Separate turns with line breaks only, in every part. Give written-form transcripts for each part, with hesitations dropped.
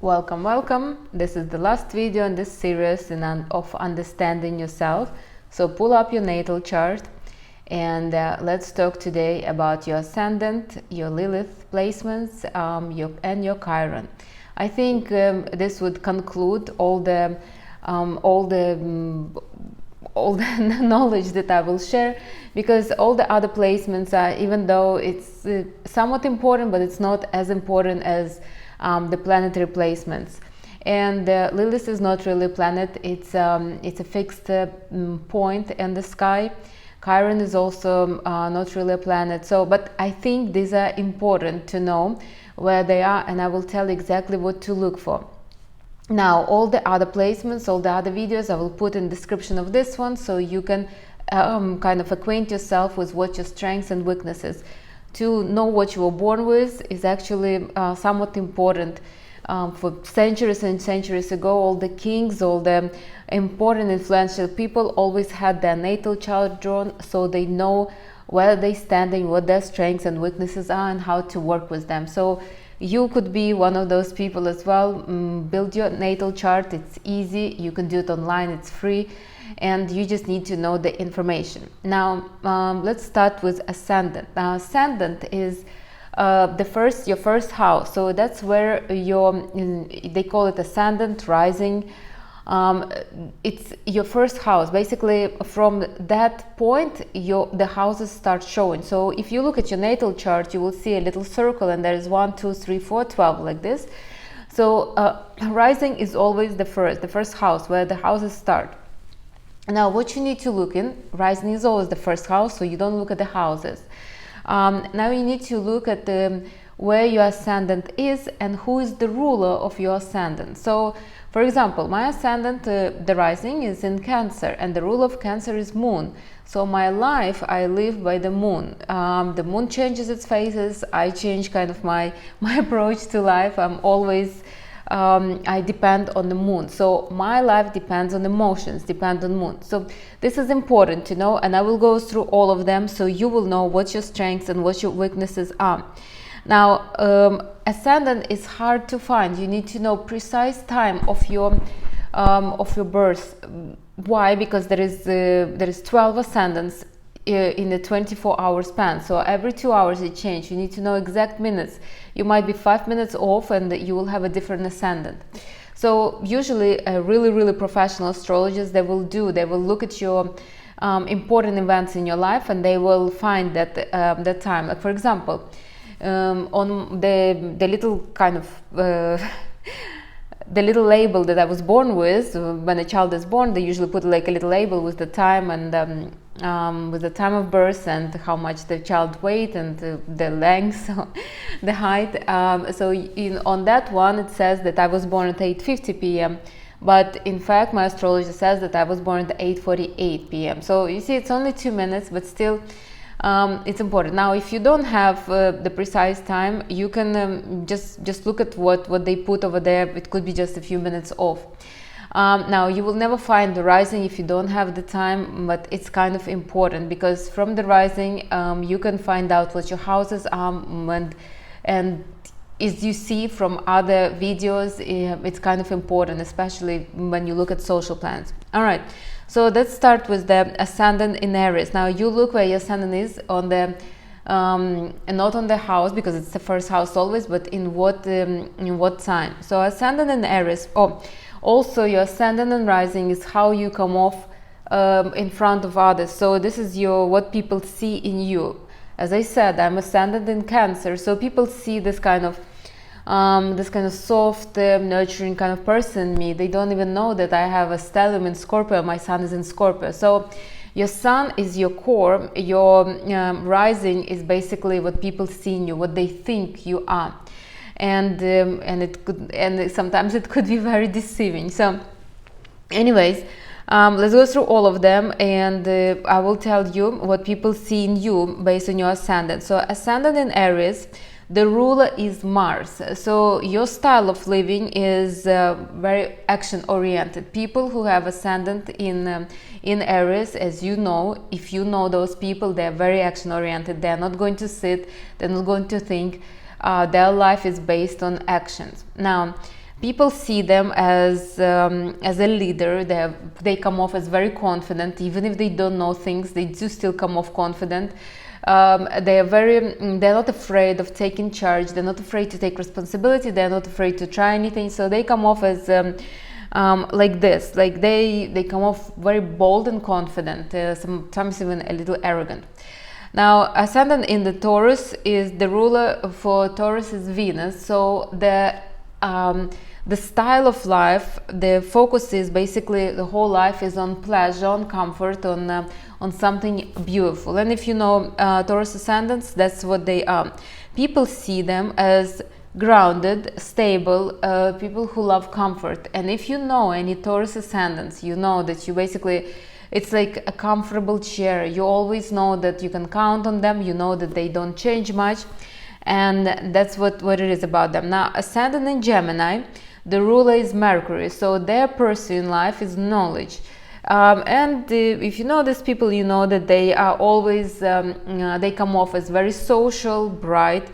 Welcome, welcome. This is the last video in this series of understanding yourself. So pull up your natal chart and let's talk today about your Ascendant, your Lilith placements, and your Chiron. I think this would conclude all the knowledge that I will share, because all the other placements are, even though it's somewhat important, but it's not as important as the planetary placements. And Lilith is not really a planet, it's a fixed point in the sky. Chiron is also not really a planet, but I think these are important to know where they are, and I will tell exactly what to look for. Now, all the other placements, all the other videos I will put in the description of this one, so you can kind of acquaint yourself with what your strengths and weaknesses. To know what you were born with is actually somewhat important. For centuries and centuries ago, all the kings, all the important influential people always had their natal chart drawn, so they know where they stand and what their strengths and weaknesses are and how to work with them. So you could be one of those people as well. Build your natal chart. It's easy. You can do it online. It's free. And you just need to know the information. Now, let's start with Ascendant. Now, Ascendant is your first house. So that's where they call it Ascendant, rising. It's your first house. Basically, from that point, the houses start showing. So if you look at your natal chart, you will see a little circle, and there is 1, 2, 3, 4, 12, like this. So rising is always the first house, where the houses start. Now, what you need to look in, rising is always the first house, so you don't look at the houses. Now you need to look at where your Ascendant is and who is the ruler of your Ascendant. So, for example, my Ascendant, the rising, is in Cancer, and the ruler of Cancer is Moon. So my life, I live by the Moon. The Moon changes its phases. I change kind of my approach to life. I'm always I depend on the Moon. So my life depends on emotions, depend on Moon. So this is important to know, and I will go through all of them so you will know what your strengths and what your weaknesses are. Now, Ascendant is hard to find. You need to know precise time of your birth. Why? Because there is 12 ascendants in a 24-hour span. So every 2 hours it changes. You need to know exact minutes. You might be 5 minutes off and you will have a different ascendant. So usually really professional astrologers, they will look at your important events in your life, and they will find that time. Like, for example, on the little kind of the little label that I was born with, when a child is born, they usually put like a little label with the time and with the time of birth and how much the child weight and the length, the height. So on that one, it says that I was born at 8:50 p.m. But in fact, my astrologer says that I was born at 8:48 p.m. So you see, it's only 2 minutes, but still, it's important. Now, if you don't have the precise time, you can just look at what they put over there. It could be just a few minutes off. Now, you will never find the rising if you don't have the time, but it's kind of important, because from the rising you can find out what your houses are, and as you see from other videos, it's kind of important, especially when you look at social plans. All right. So let's start with the Ascendant in Aries. Now you look where your Ascendant is on the, not on the house, because it's the first house always, but in what sign. So Ascendant in Aries. Oh, also your Ascendant and rising is how you come off in front of others. So this is what people see in you. As I said, I'm Ascendant in Cancer, so people see this kind of soft, nurturing kind of person in me. They don't even know that I have a stellium in Scorpio. My sun is in Scorpio. So your sun is your core. Your rising is basically what people see in you, what they think you are, and sometimes it could be very deceiving. So, anyways, let's go through all of them, and I will tell you what people see in you based on your Ascendant. So, Ascendant in Aries. The ruler is Mars. So your style of living is very action-oriented. People who have Ascendant in Aries, as you know, if you know those people, they're very action-oriented. They're not going to sit, they're not going to think. Their life is based on actions. Now, People see them as a leader. They come off as very confident. Even if they don't know things, they do still come off confident. They're not afraid of taking charge. They're not afraid to take responsibility. They're not afraid to try anything. So they come off as like this, like they come off very bold and confident, sometimes even a little arrogant. Now, ascendant in the Taurus is the ruler for Taurus is Venus. So the style of life, the focus is basically the whole life is on pleasure, on comfort, on something beautiful. And if you know Taurus ascendants, that's what they are. People see them as grounded, stable, people who love comfort. And if you know any Taurus ascendants, you know that you basically, it's like a comfortable chair. You always know that you can count on them. You know that they don't change much. And that's what it is about them. Now, ascendant in Gemini, the ruler is Mercury. So their pursuit in life is knowledge. If you know these people, you know that they are always, they come off as very social, bright.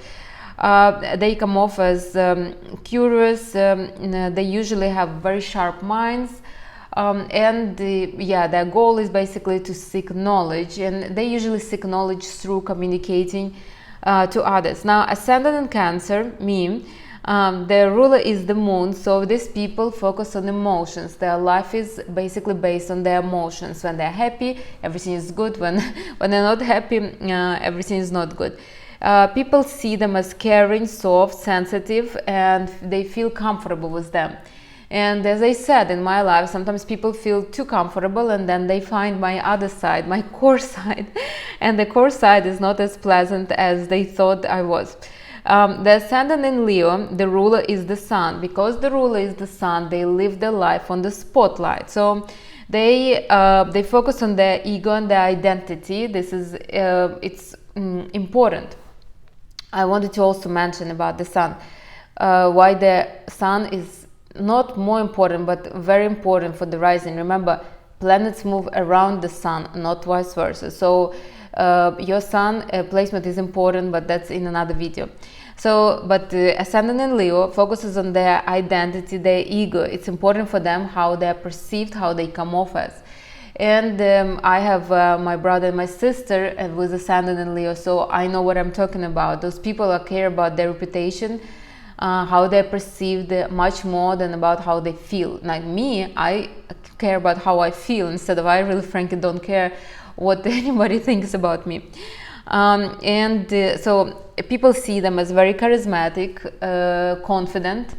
They come off as curious. They usually have very sharp minds. Their goal is basically to seek knowledge, and they usually seek knowledge through communicating to others. Now, ascendant in Cancer, me, their ruler is the moon, so these people focus on emotions. Their life is basically based on their emotions. When they're happy, everything is good. When they're not happy, everything is not good. People see them as caring, soft, sensitive, and they feel comfortable with them. And as I said, in my life, sometimes people feel too comfortable, and then they find my other side, my core side. And the core side is not as pleasant as they thought I was. The ascendant in Leo, the ruler is the sun. Because the ruler is the sun, they live their life on the spotlight. So they focus on their ego and their identity. This is it's important. I wanted to also mention about the sun, why the sun is not more important but very important for the rising. Remember, planets move around the sun, not vice versa. So your sun placement is important, but that's in another video. So, but the ascendant in Leo focuses on their identity, their ego. It's important for them how they're perceived, how they come off as. And I have my brother and my sister with ascendant in Leo, so I know what I'm talking about. Those people care about their reputation, how they're perceived, much more than about how they feel. Like me, I care about how I feel instead of I really frankly don't care what anybody thinks about me. So people see them as very charismatic, confident,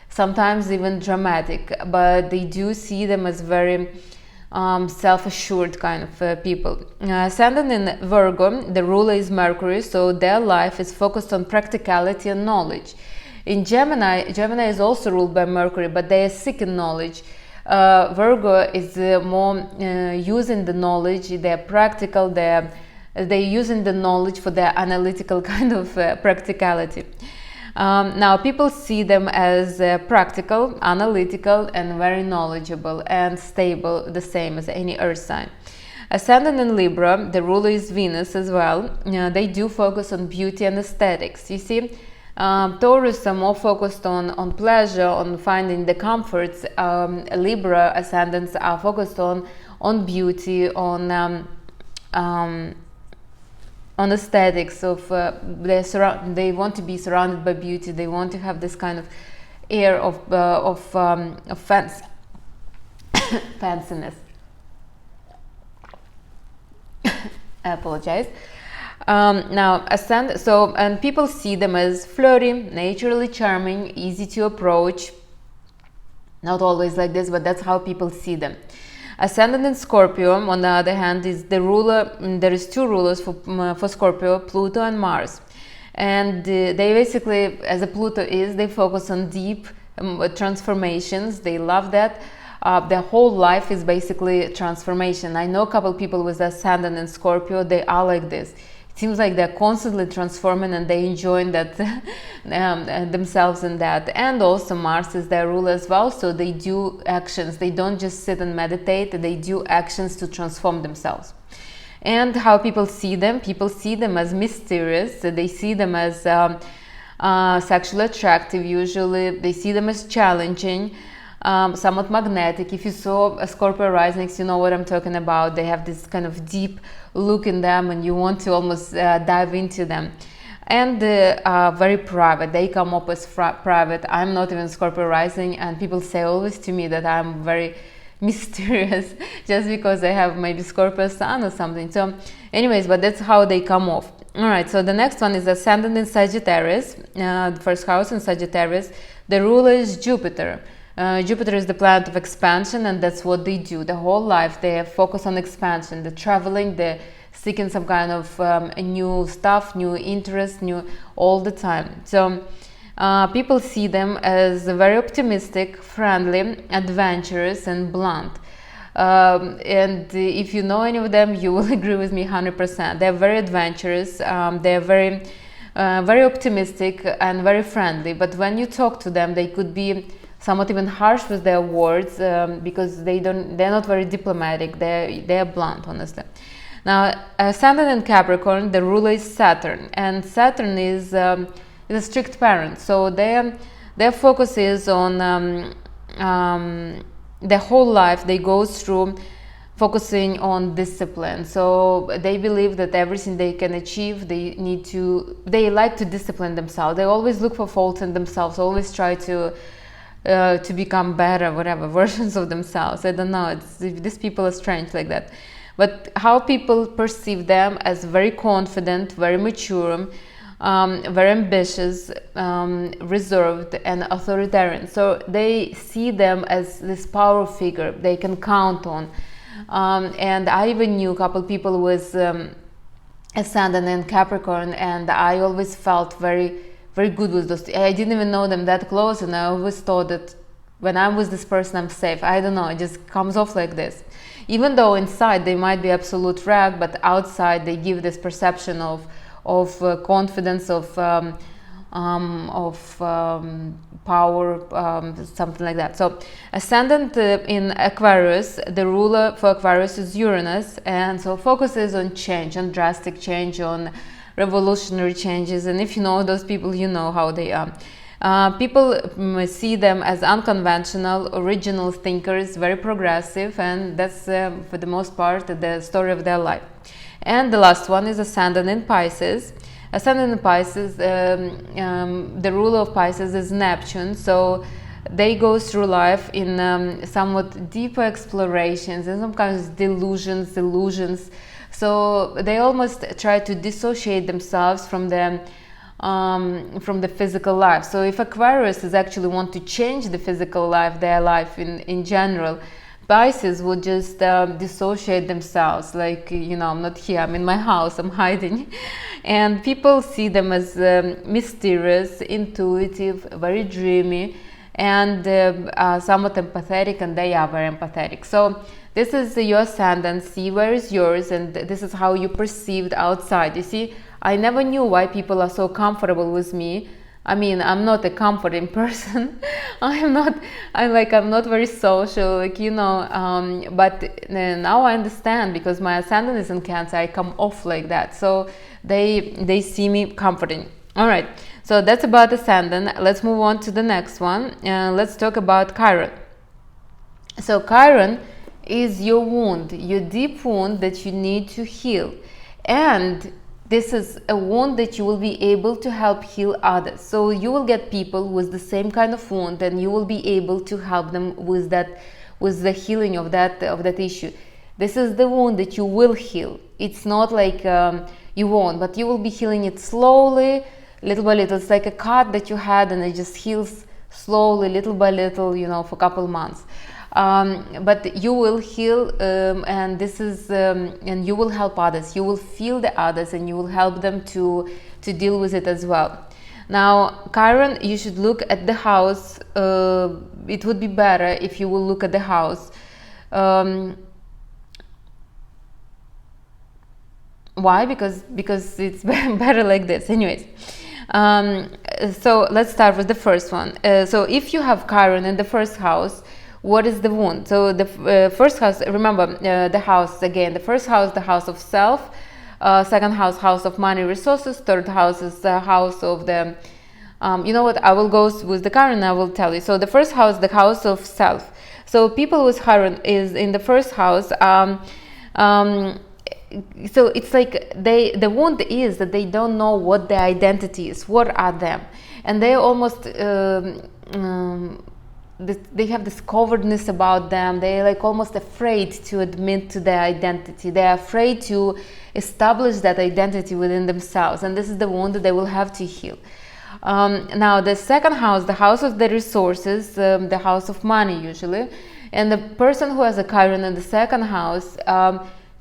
sometimes even dramatic, but they do see them as very self-assured kind of people. Ascendant in Virgo, the ruler is Mercury, so their life is focused on practicality and knowledge. In Gemini is also ruled by Mercury, but they are seeking knowledge. Virgo is more using the knowledge. They're practical. They're using the knowledge for their analytical kind of practicality. Now, people see them as practical, analytical, and very knowledgeable and stable, the same as any earth sign. Ascendant in Libra, the ruler is Venus as well. They do focus on beauty and aesthetics. You see, Taurus are more focused on pleasure, on finding the comforts. Libra ascendants are focused on beauty, on aesthetics of they want to be surrounded by beauty. They want to have this kind of air of fanciness. I apologize. Now, and people see them as flirty, naturally charming, easy to approach. Not always like this, but that's how people see them. Ascendant in Scorpio, on the other hand, is the ruler. There is two rulers for Scorpio, Pluto and Mars. And they basically, as a Pluto is, they focus on deep transformations. They love that. Their whole life is basically transformation. I know a couple people with Ascendant in Scorpio, they are like this. It seems like they're constantly transforming and they enjoy that themselves in that. And also Mars is their ruler as well, so they do actions. They don't just sit and meditate, they do actions to transform themselves. And how people see them as mysterious. They see them as sexually attractive usually. They see them as challenging, somewhat magnetic. If you saw a Scorpio risings, you know what I'm talking about. They have this kind of deep look in them and you want to almost dive into them. And very private. They come up as private. I'm not even Scorpio rising, and people say always to me that I'm very mysterious just because I have maybe Scorpio sun or something. So anyways, but that's how they come off. All right, so the next one is Ascendant in Sagittarius, the first house in Sagittarius. The ruler is Jupiter. Jupiter is the planet of expansion, and that's what they do. The whole life they focus on expansion. They're traveling, they're seeking some kind of new stuff, new interest, new all the time. So people see them as very optimistic, friendly, adventurous, and blunt. And if you know any of them, you will agree with me 100%. They're very adventurous. They're very optimistic and very friendly. But when you talk to them, they could be somewhat even harsh with their words because they're not very diplomatic. They're blunt, honestly. Now, Ascendant in Capricorn, the ruler is Saturn, and Saturn is a strict parent. So their focus is on their whole life. They go through focusing on discipline. So they believe that everything they can achieve, they like to discipline themselves. They always look for faults in themselves. Always try to become better, whatever versions of themselves. I don't know. These people are strange like that. But how people perceive them as very confident, very mature, very ambitious, reserved, and authoritarian. So they see them as this power figure they can count on. And I even knew a couple people with Ascendant in Capricorn, and I always felt very, very good with those. I didn't even know them that close, and I always thought that when I'm with this person, I'm safe. I don't know, it just comes off like this. Even though inside they might be absolute wreck, but outside they give this perception of confidence, of power, something like that. So Ascendant in Aquarius, the ruler for Aquarius is Uranus, and so focuses on change, on drastic change, on revolutionary changes. And if you know those people, you know how they are. People see them as unconventional, original thinkers, very progressive, and that's for the most part the story of their life. And the last one is Ascendant in Pisces. Ascendant in Pisces, the ruler of Pisces is Neptune, so they go through life in somewhat deeper explorations and some kinds of delusions. So they almost try to dissociate themselves from the physical life. So if Aquarius is actually want to change the physical life, their life in general, Pisces would just dissociate themselves, like, you know, I'm not here, I'm in my house, I'm hiding. And people see them as mysterious, intuitive, very dreamy, and somewhat empathetic, and they are very empathetic. So this is your ascendant. See where is yours, and this is how you perceived outside. You see, I never knew why people are so comfortable with me. I mean, I'm not a comforting person. I'm not very social, like, you know, but now I understand, because my ascendant is in Cancer, I come off like that. So they see me comforting. All right, so that's about ascendant. Let's move on to the next one. Let's talk about Chiron. So Chiron is your wound, your deep wound that you need to heal. And this is a wound that you will be able to help heal others. So you will get people with the same kind of wound, and you will be able to help them with the healing of that issue. This is the wound that you will heal. It's not like you won't, but you will be healing it slowly, little by little. It's like a cut that you had, and it just heals slowly, little by little, you know, for a couple months. But you will heal, and this is and you will help others. You will feel the others, and you will help them to deal with it as well. Now, Chiron, you should look at the house. It would be better if you will look at the house. Why? Because it's better like this. Anyways, so let's start with the first one. So if you have Chiron in the first house, what is the wound? So the first house, remember the house again. The first house, the house of self. Second house, house of money, resources. Third house is the house of the You know what, I will go with the Chiron, I will tell you. So the first house, the house of self. So people with Chiron is in the first house. So it's like the wound is that they don't know what their identity is, what are them, and they almost they have this cowardness about them. They're like almost afraid to admit to their identity. They're afraid to establish that identity within themselves, and this is the wound that they will have to heal. Now the second house, the house of the resources, the house of money usually, and the person who has a Chiron in the second house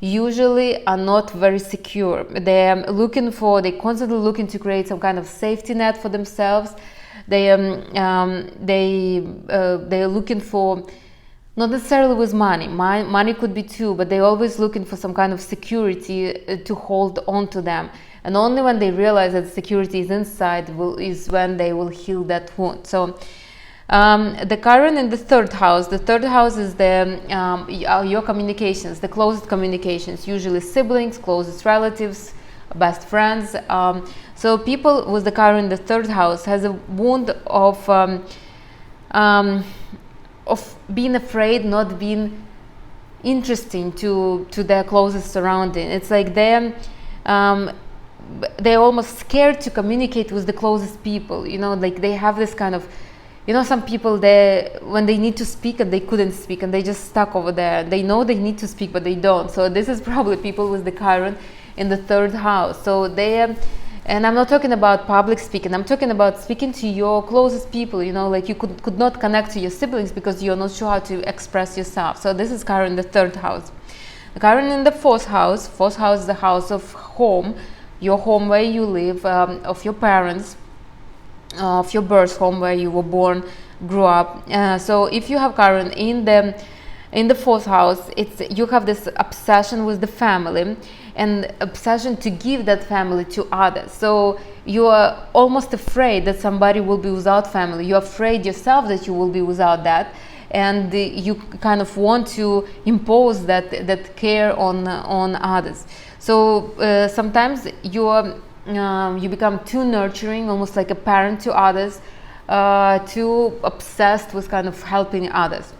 usually are not very secure. They're constantly looking to create some kind of safety net for themselves. They're looking for, not necessarily with money. Money could be too, but they're always looking for some kind of security to hold on to them. And only when they realize that security is inside is when they will heal that wound. So the Chiron in the third house. The third house is your communications, the closest communications, usually siblings, closest relatives, best friends. So people with the Chiron in the third house has a wound of being afraid, not being interesting to their closest surrounding. It's like they're almost scared to communicate with the closest people. You know, like they have this kind of, you know, some people, when they need to speak and they couldn't speak and they just stuck over there. They know they need to speak, but they don't. So this is probably people with the Chiron in the third house. So and I'm not talking about public speaking. I'm talking about speaking to your closest people. You know, like you could not connect to your siblings because you're not sure how to express yourself. So this is Chiron in the third house. The Chiron in the fourth house. Fourth house is the house of home, your home where you live, of your parents, of your birth home where you were born, grew up. So if you have Chiron in the fourth house, you have this obsession with the family and obsession to give that family to others. So you are almost afraid that somebody will be without family. You're afraid yourself that you will be without that, and you kind of want to impose that care on others. So sometimes you become too nurturing, almost like a parent to others, too obsessed with kind of helping others.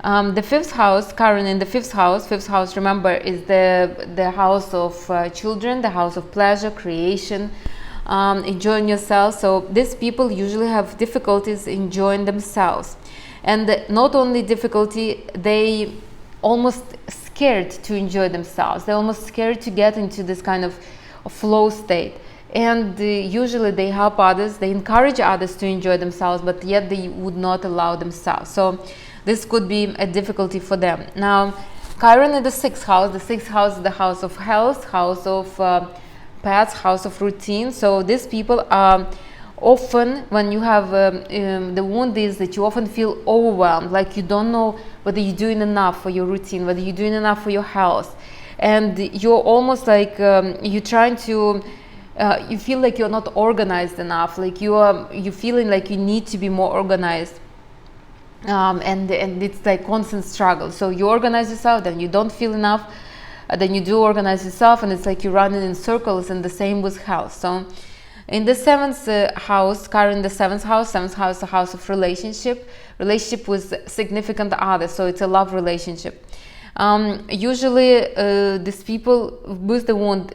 The fifth house, Chiron in the fifth house, remember, is the house of children, the house of pleasure, creation, enjoying yourself. So these people usually have difficulties enjoying themselves, and not only difficulty, they almost scared to enjoy themselves. They're almost scared to get into this kind of flow state, and usually they help others, they encourage others to enjoy themselves, but yet they would not allow themselves. So this could be a difficulty for them. Now Chiron in the sixth house. The sixth house is the house of health, house of pets, house of routine. So these people are often, when you have the wound is that you often feel overwhelmed, like you don't know whether you're doing enough for your routine, whether you're doing enough for your health, and you're almost like you're trying to you feel like you're not organized enough, like you're feeling like you need to be more organized, and it's like constant struggle. So you organize yourself, then you don't feel enough, then you do organize yourself, and it's like you're running in circles. And the same with health. So in the seventh house, Chiron in the seventh house, the house of relationship with significant others. So it's a love relationship. Usually these people with the wound,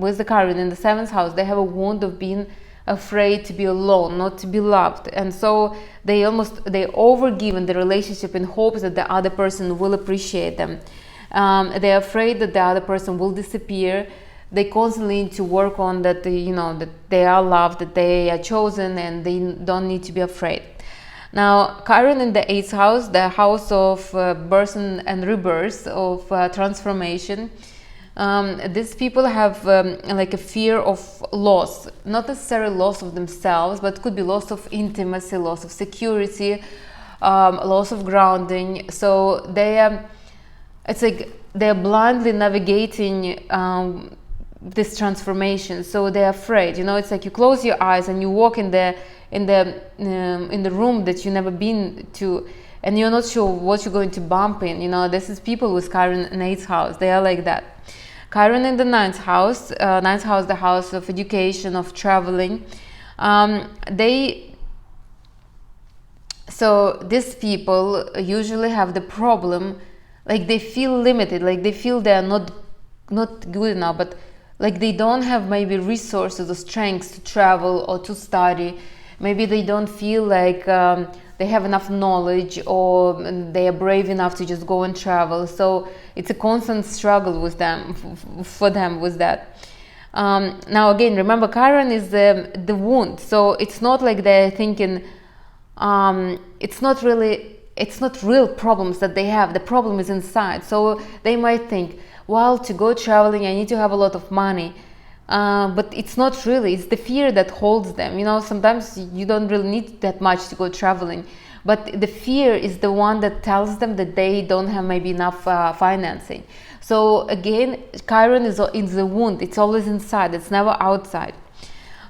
with the Chiron in the seventh house, they have a wound of being afraid to be alone, not to be loved, and so they overgive in the relationship in hopes that the other person will appreciate them. They're afraid that the other person will disappear. They constantly need to work on that, that they are loved, that they are chosen, and they don't need to be afraid. Now Chiron in the eighth house, the house of birth and rebirth, of transformation. These people have like a fear of loss, not necessarily loss of themselves, but could be loss of intimacy, loss of security, loss of grounding. So it's like they're blindly navigating this transformation. So they're afraid. It's like you close your eyes and you walk in the room that you've never been to, and you're not sure what you're going to bump in. This is people with Chiron in eighth house. They are like that. Chiron in the ninth house, the house of education, of traveling. So these people usually have the problem, like they feel limited, like they feel they are not good enough, but like they don't have maybe resources or strengths to travel or to study. Maybe they don't feel like they have enough knowledge, or they are brave enough to just go and travel. So it's a constant struggle with them, for them, with that. Now again, remember, Chiron is the wound, so it's not like they're thinking, it's not real problems that they have. The problem is inside. So they might think, well, to go traveling I need to have a lot of money, but it's not really. It's the fear that holds them. You know, sometimes you don't really need that much to go traveling, but the fear is the one that tells them that they don't have maybe enough financing. So again, Chiron is in the wound. It's always inside. It's never outside.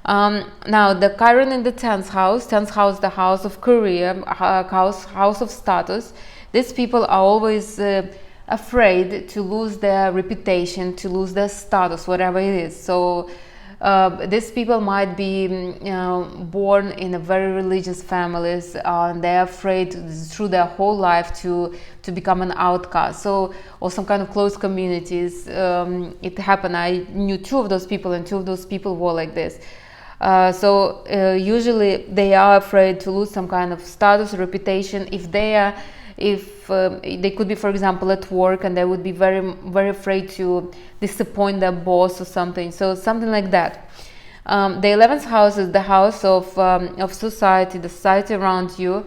Now the Chiron in the 10th house, the house of career, house of status. These people are always afraid to lose their reputation, to lose their status, whatever it is. So these people might be born in a very religious families, and they're afraid through their whole life to become an outcast. So, or some kind of closed communities. It happened. I knew 2 of those people, and 2 of those people were like this. Usually they are afraid to lose some kind of status or reputation. If they could be, for example, at work, and they would be very, very afraid to disappoint their boss or something. So something like that. The 11th house is the house of society, the society around you.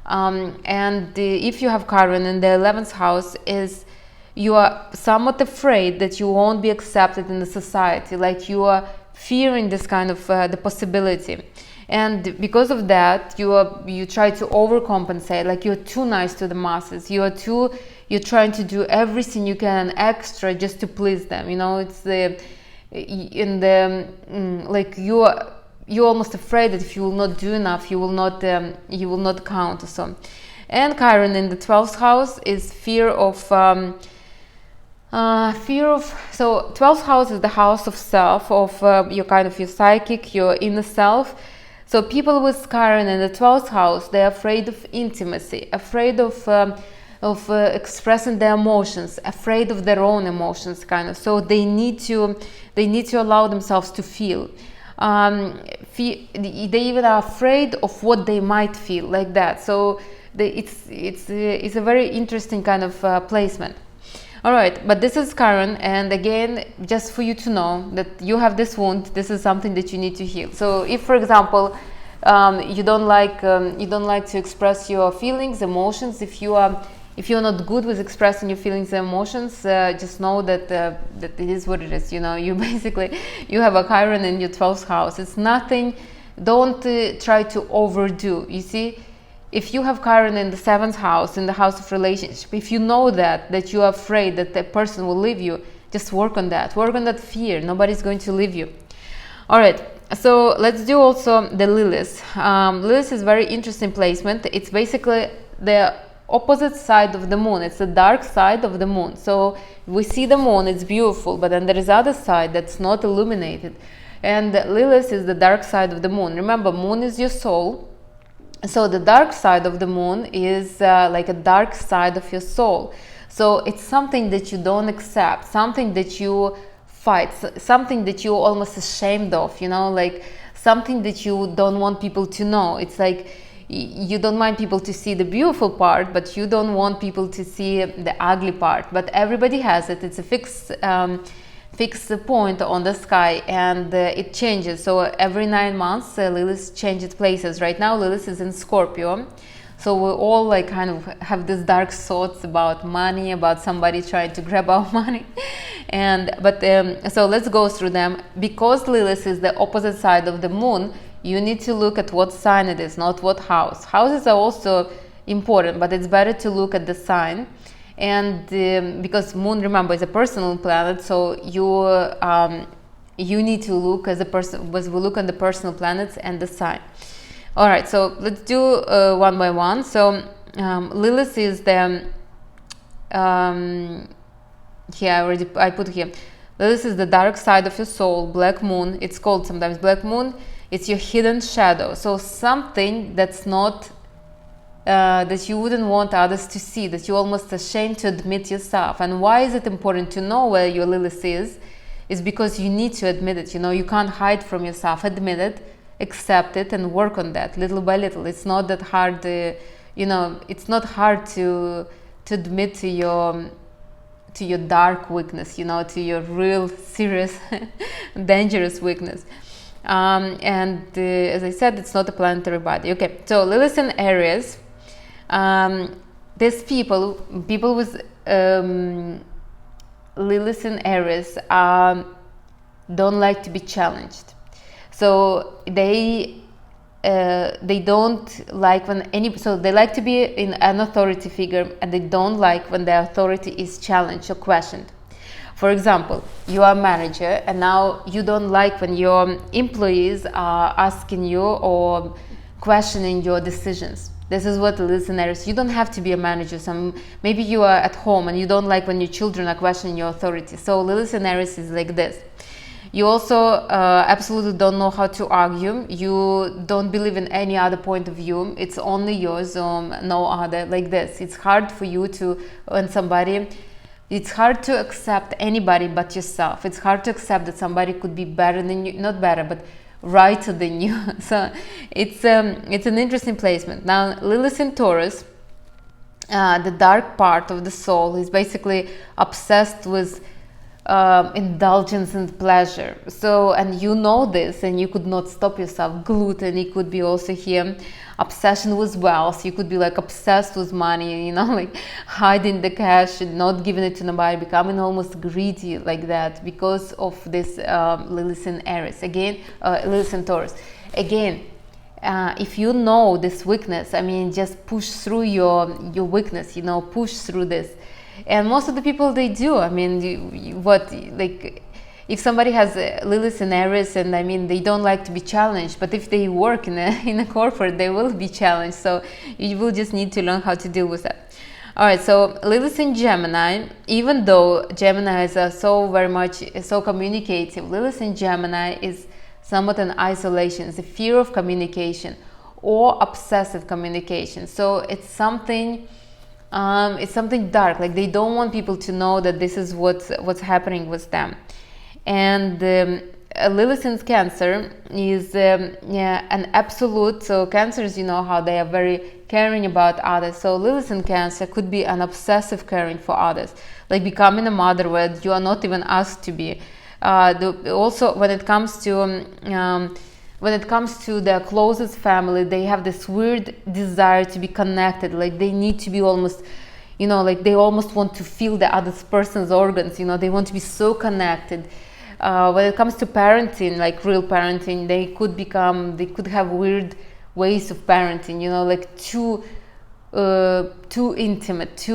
If you have Chiron in the 11th house, is you are somewhat afraid that you won't be accepted in the society, like you are fearing this kind of the possibility. And because of that, you try to overcompensate, like you're too nice to the masses. You're trying to do everything you can extra just to please them. You know, it's like you're almost afraid that if you will not do enough, you will not count or so. And Chiron in the 12th house is fear of. So 12th house is the house of self, of your psychic, your inner self. So people with Chiron in the 12th house, they're afraid of intimacy, afraid of expressing their emotions, afraid of their own emotions, So they need to allow themselves to feel. They even are afraid of what they might feel, like that. So it's a very interesting kind of placement. All right, but this is Chiron, and again, just for you to know that you have this wound, this is something that you need to heal. So if, for example, you don't like to express your feelings, emotions, if you're not good with expressing your feelings and emotions, just know that it is what it is. You know, you have a Chiron in your 12th house. It's nothing. Don't try to overdo. You see. If you have Chiron in the 7th house, in the house of relationship, if you know that you are afraid that the person will leave you, just work on that. Work on that fear. Nobody's going to leave you. All right. So let's do also the Lilith. Lilith is very interesting placement. It's basically the opposite side of the moon. It's the dark side of the moon. So we see the moon, it's beautiful, but then there is other side that's not illuminated. And Lilith is the dark side of the moon. Remember, moon is your soul. So the dark side of the moon is like a dark side of your soul. So it's something that you don't accept, something that you fight, something that you're almost ashamed of, you know, like something that you don't want people to know. It's like you don't mind people to see the beautiful part, but you don't want people to see the ugly part. But everybody has it. It's a fixed point on the sky, and it changes. So every 9 months Lilith changes places. Right now Lilith is in Scorpio, so we all like kind of have these dark thoughts about money, about somebody trying to grab our money. So let's go through them. Because Lilith is the opposite side of the moon, you need to look at what sign it is, not what house. Houses are also important, but it's better to look at the sign. And because moon, remember, is a personal planet, so you need to look as a person, as we look at the personal planets and the sign. All right, so let's do one by one. So Lilith is the here I put here. Lilith is the dark side of your soul, black moon. It's called sometimes black moon. It's your hidden shadow. So something that's not that you wouldn't want others to see, that you're almost ashamed to admit yourself. And why is it important to know where your Lilith is because you need to admit it. You can't hide from yourself. Admit it, accept it, and work on that little by little. It's not that hard. It's not hard to admit to your dark weakness. To your real serious, dangerous weakness. As I said, it's not a planetary body. Okay, so Lilith in Aries. There's people with Lilith in Aries don't like to be challenged, so they don't like when so they like to be in an authority figure, and they don't like when the authority is challenged or questioned. For example, you are a manager, and now you don't like when your employees are asking you or questioning your decisions. This is what Lilith in Aries. You don't have to be a manager. Maybe you are at home and you don't like when your children are questioning your authority. So Lilith in Aries is like this. You also absolutely don't know how to argue. You don't believe in any other point of view. It's only yours, no other, like this. It's hard for you to, it's hard to accept anybody but yourself. It's hard to accept that somebody could be better than you, not better, but righter than you. So it's an interesting placement. Now Lilith in Taurus, the dark part of the soul, is basically obsessed with indulgence and pleasure. So, and you know this, and you could not stop yourself. Gluttony could be also here. Obsession with wealth. You could be like obsessed with money, like hiding the cash and not giving it to nobody, becoming almost greedy like that because of this Lilith in Aries. Again, Lilith in Taurus. Again, if you know this weakness, just push through your weakness, push through this. And most of the people, they do. If somebody has Lilith in Aries, and they don't like to be challenged, but if they work in a corporate, they will be challenged. So you will just need to learn how to deal with that. All right, so Lilith in Gemini, even though Gemini is so communicative, Lilith in Gemini is somewhat an isolation. It's a fear of communication or obsessive communication. So it's something dark. Like they don't want people to know that this is what's happening with them. And Lilith in Cancer is an absolute. So Cancers, how they are very caring about others. So Lilith in Cancer could be an obsessive caring for others, like becoming a mother where you are not even asked to be. Also, when it comes to their closest family, they have this weird desire to be connected. Like they need to be almost, like they almost want to feel the other person's organs. They want to be so connected. When it comes to parenting, like real parenting, they could have weird ways of parenting. Like too intimate,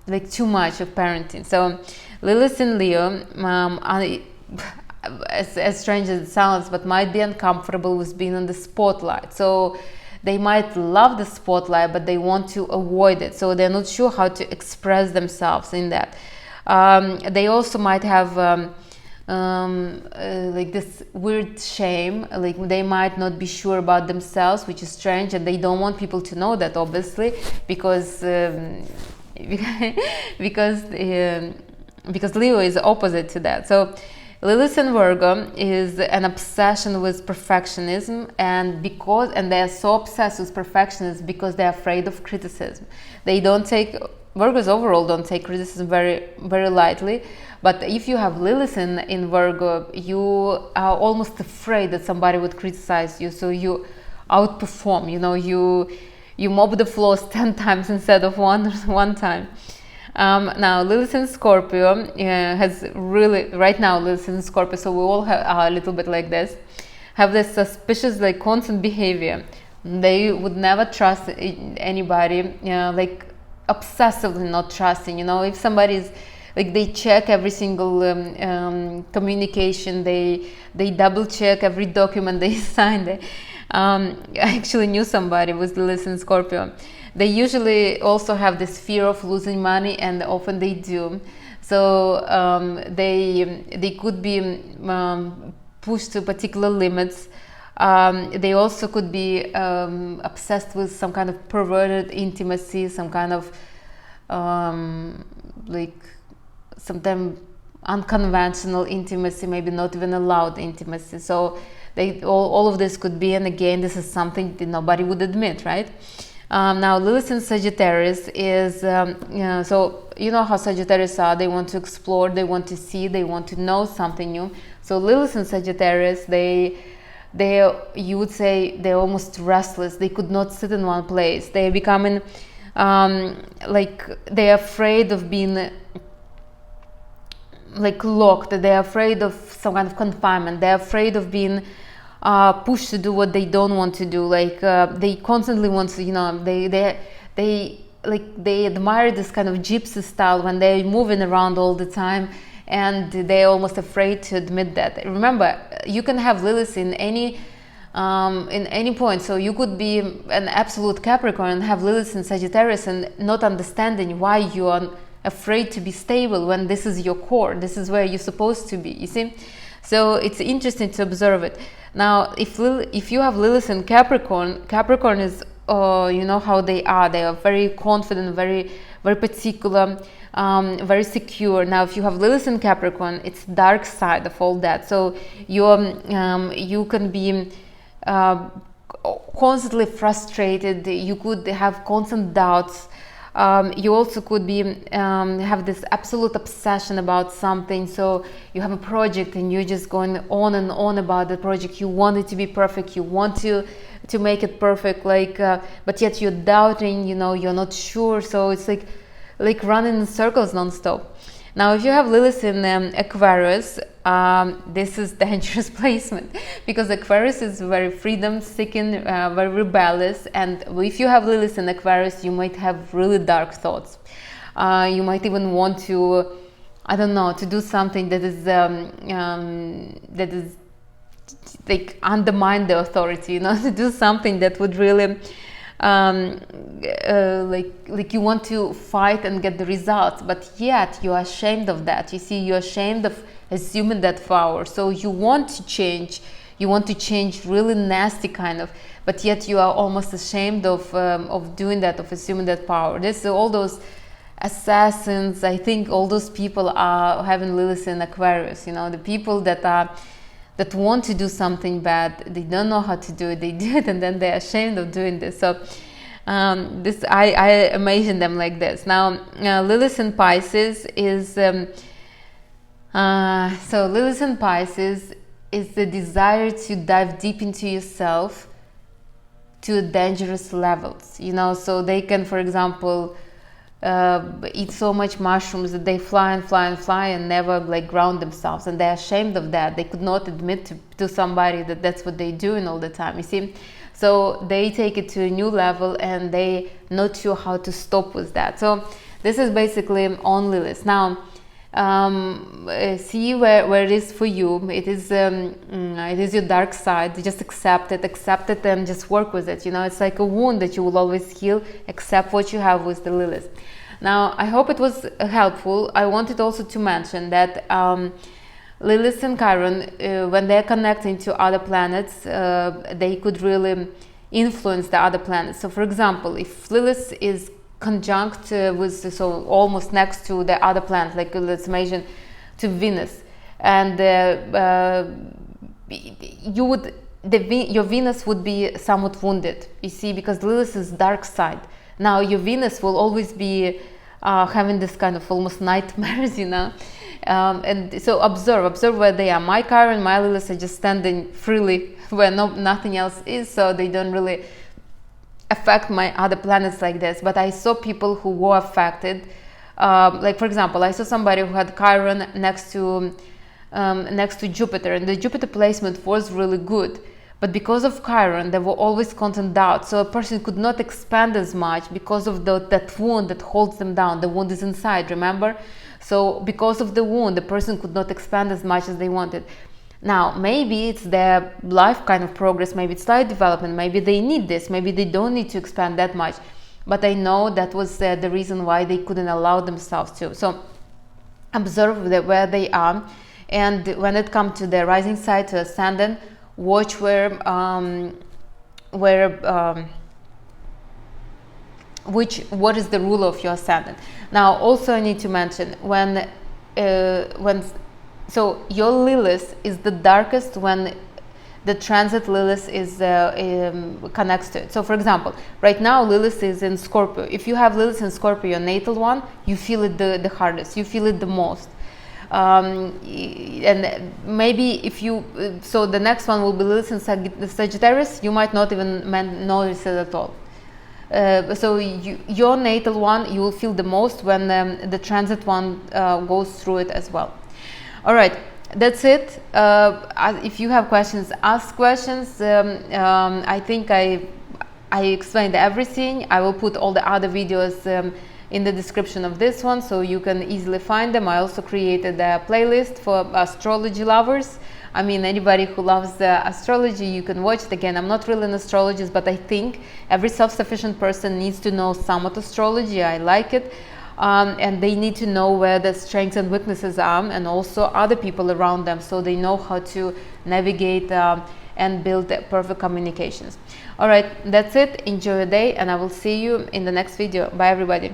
like too much of parenting. So Lilith in Leo, as strange as it sounds, but might be uncomfortable with being in the spotlight. So they might love the spotlight, but they want to avoid it. So they're not sure how to express themselves in that. They also might have like this weird shame. Like they might not be sure about themselves, which is strange, and they don't want people to know that, obviously, because Leo is opposite to that. So Lilith in Virgo is an obsession with perfectionism, and they are so obsessed with perfectionism because they're afraid of criticism. Virgos overall don't take criticism very, very lightly, but if you have Lilith in Virgo, you are almost afraid that somebody would criticize you, so you outperform. You mop the floors 10 times instead of one time. Now Lilith in Scorpio has really, right now Lilith in Scorpio, so we all are a little bit like this, have this suspicious, like constant behavior. They would never trust anybody, like obsessively not trusting. If somebody is like, they check every single communication, they double check every document they sign. I actually knew somebody with Lilith in Scorpio. They usually also have this fear of losing money, and often they do. So they could be pushed to particular limits. They also could be obsessed with some kind of perverted intimacy, some kind of like sometimes unconventional intimacy, maybe not even allowed intimacy. So they all of this could be, and again, this is something that nobody would admit, right? Now Lilith in Sagittarius is so you know how Sagittarius are. They want to explore, they want to see, they want to know something new. So Lilith in Sagittarius, they you would say they're almost restless. They could not sit in one place. They're becoming like they're afraid of being like locked. They're afraid of some kind of confinement. They're afraid of being pushed to do what they don't want to do. Like they constantly want to, you know, they admire this kind of gypsy style when they're moving around all the time, and they're almost afraid to admit that. Remember, you can have Lilith in any point. So you could be an absolute Capricorn and have Lilith in Sagittarius and not understanding why you are afraid to be stable when this is your core. This is where you're supposed to be, you see? So it's interesting to observe it. Now, if you have Lilith in Capricorn, Capricorn is, you know how they are. They are very confident, very, very particular, very secure. Now, if you have Lilith in Capricorn, it's dark side of all that. So you can be constantly frustrated. You could have constant doubts. You also could be have this absolute obsession about something. So you have a project and you're just going on and on about the project. You want it to be perfect. You want to make it perfect. Like, but yet you're doubting. You know, you're not sure. So it's like running in circles nonstop. Now, if you have Lilith in Aquarius, this is dangerous placement, because Aquarius is very freedom-seeking, very rebellious, and if you have Lilith in Aquarius, you might have really dark thoughts. You might even want to, I don't know, to do something that is like undermine the authority. You know, to do something that would really. Like you want to fight and get the results, but yet you are ashamed of that. You see, you're ashamed of assuming that power. So you want to change. You want to change really nasty kind of, but yet you are almost ashamed of doing that, of assuming that power. This all those assassins. I think all those people are having Lilith in Aquarius. You know, the people that want to do something bad, they don't know how to do it, they do it, and then they're ashamed of doing this. So this I imagine them like this. Now Lilith in Pisces is so Lilith in Pisces is the desire to dive deep into yourself to dangerous levels, you know. So they can, for example, eat so much mushrooms that they fly and fly and fly and never like ground themselves, and they're ashamed of that. They could not admit to somebody that that's what they're doing all the time, you see. So they take it to a new level and they not sure how to stop with that. So this is basically on Lilith. Now see where it is for you. It is your dark side. Just accept it and just work with it. You know, it's like a wound that you will always heal. Accept what you have with the Lilith. Now, I hope it was helpful. I wanted also to mention that Lilith and Chiron, when they're connecting to other planets, they could really influence the other planets. So, for example, if Lilith is conjunct with, so almost next to the other planet, like let's imagine to Venus, and your Venus would be somewhat wounded, you see, because Lilith is dark side. Now your Venus will always be having this kind of almost nightmares, you know, and so observe where they are. My Chiron, my Lilith are just standing freely where nothing else is, so they don't really affect my other planets like this. But I saw people who were affected, like for example, I saw somebody who had Chiron next to Jupiter, and the Jupiter placement was really good, but because of Chiron there were always constant doubts. So a person could not expand as much because of that wound that holds them down. The wound is inside, remember? So because of the wound, the person could not expand as much as they wanted. Now, maybe it's their life kind of progress, maybe it's life development, maybe they need this, maybe they don't need to expand that much. But I know that was the reason why they couldn't allow themselves to. So observe where they are And when it comes to the rising side, to ascendant, watch what is the rule of your ascendant. Now also I need to mention, so your Lilith is the darkest when the transit Lilith is connects to it. So for example, right now Lilith is in Scorpio. If you have Lilith in Scorpio, your natal one, you feel it the hardest, you feel it the most. And maybe if you, so the next one will be Lilith in Sagittarius, you might not even notice it at all. So your natal one, you will feel the most when the transit one goes through it as well. All right, that's it. If you have questions, ask questions. I think I explained everything. I will put all the other videos in the description of this one, so you can easily find them. I also created a playlist for astrology lovers. I mean, anybody who loves astrology, you can watch it. Again, I'm not really an astrologist, but I think every self-sufficient person needs to know somewhat astrology. I like it. And they need to know where the strengths and weaknesses are, and also other people around them, so they know how to navigate and build perfect communications. All right, that's it. Enjoy your day, and I will see you in the next video. Bye, everybody.